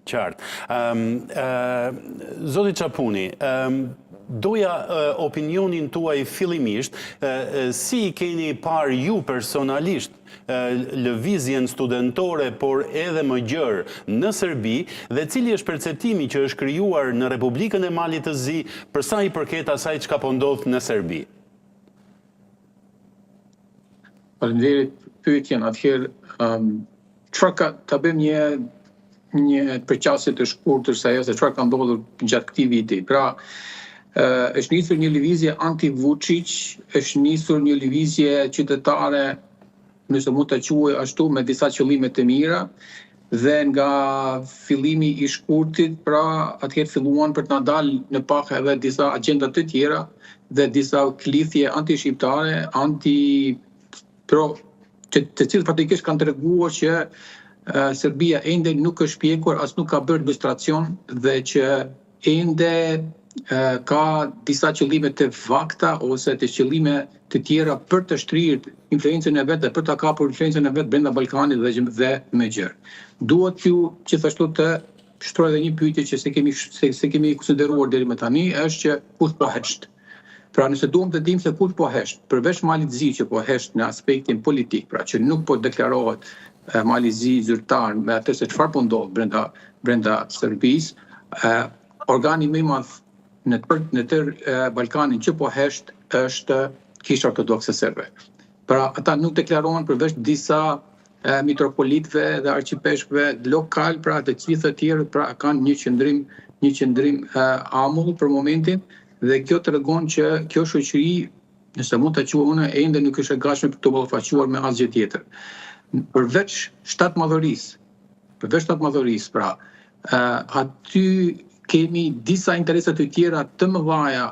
Qartë. Zoti Çapuni, doja opinionin tuaj fillimisht, si keni parë ju personalisht lëvizjen studentore, por edhe më gjerë në Serbi, dhe cili është perceptimi që është krijuar në Republikën e Malit të Zi për sa i përket asaj çka po ndodh në Serbi? Faleminderit pyetjen. Atëherë, ta bëjmë një përqasje të shkurtër se ajo se çfarë ka ndodhur gjatë këtij viti. Pra, është nisur një lëvizje anti-Vučić, është nisur një lëvizje qytetare, nëse mund ta quaj ashtu, me disa qëllime të mira, dhe nga fillimi i shkurtit, pra atëherë filluan për të na dalë në pak edhe disa agenda të tjera dhe disa klithje anti-shqiptare, të cilët faktikisht kanë treguar që Serbia ende nuk është pjekur, as nuk ka bërë demonstracion dhe që ende ka disa qëllime të vakta ose të qëllime të tjera për të shtrirë influencën e vet dhe për ta kapur influencën e vet brenda Ballkanit dhe më gjerë. Duhet ju gjithashtu të shtroj edhe një pyetje që se kemi konsideruar deri më tani, është që kush po hesht. Pra nëse duam të dimë se kush po hesht, përveç Malit Zi që po hesht në aspektin politik, pra që nuk po deklarohet Mali Zi zyrtar me atë se çfarë po ndodh brenda Serbisë, organi më i madh në tërë Ballkanin që po hesht është Kisha Ortodokse Serbe. Pra ata nuk deklarohen përveç disa mitropolitëve dhe arqipeshkëve lokal, pra të gjithë të tjerë pra kanë një qëndrim amull për momentin, dhe kjo tregon që kjo shoqëri, nëse mund ta quaj unë, ende nuk është e gatshme për të ballafaqur me asgjë tjetër. Përveç shtatmadhërisë, pra, aty kemi disa interese të tjera të mëdha,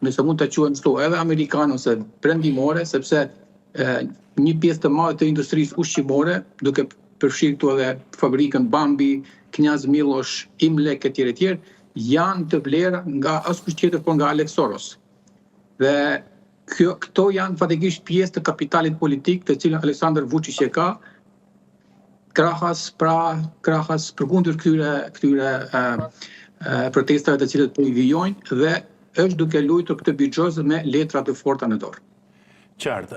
nëse mund ta quajmë kështu, edhe amerikane ose perëndimore, sepse një pjesë të madhe të industrisë ushqimore, duke përfshirë këtu edhe fabrikën Bambi, Knjaz Miloš, Imlek etj., janë të vlera nga askush tjetër por nga Alex Soros. Dhe këto janë fatikisht pjesë të kapitalit politik të cilën Aleksandar Vučić e ka, krahas përkundër këtyre protestave të cilët po i vijojnë, dhe është duke luajtur këtë biçozë me letra të forta në dorë. Qartë.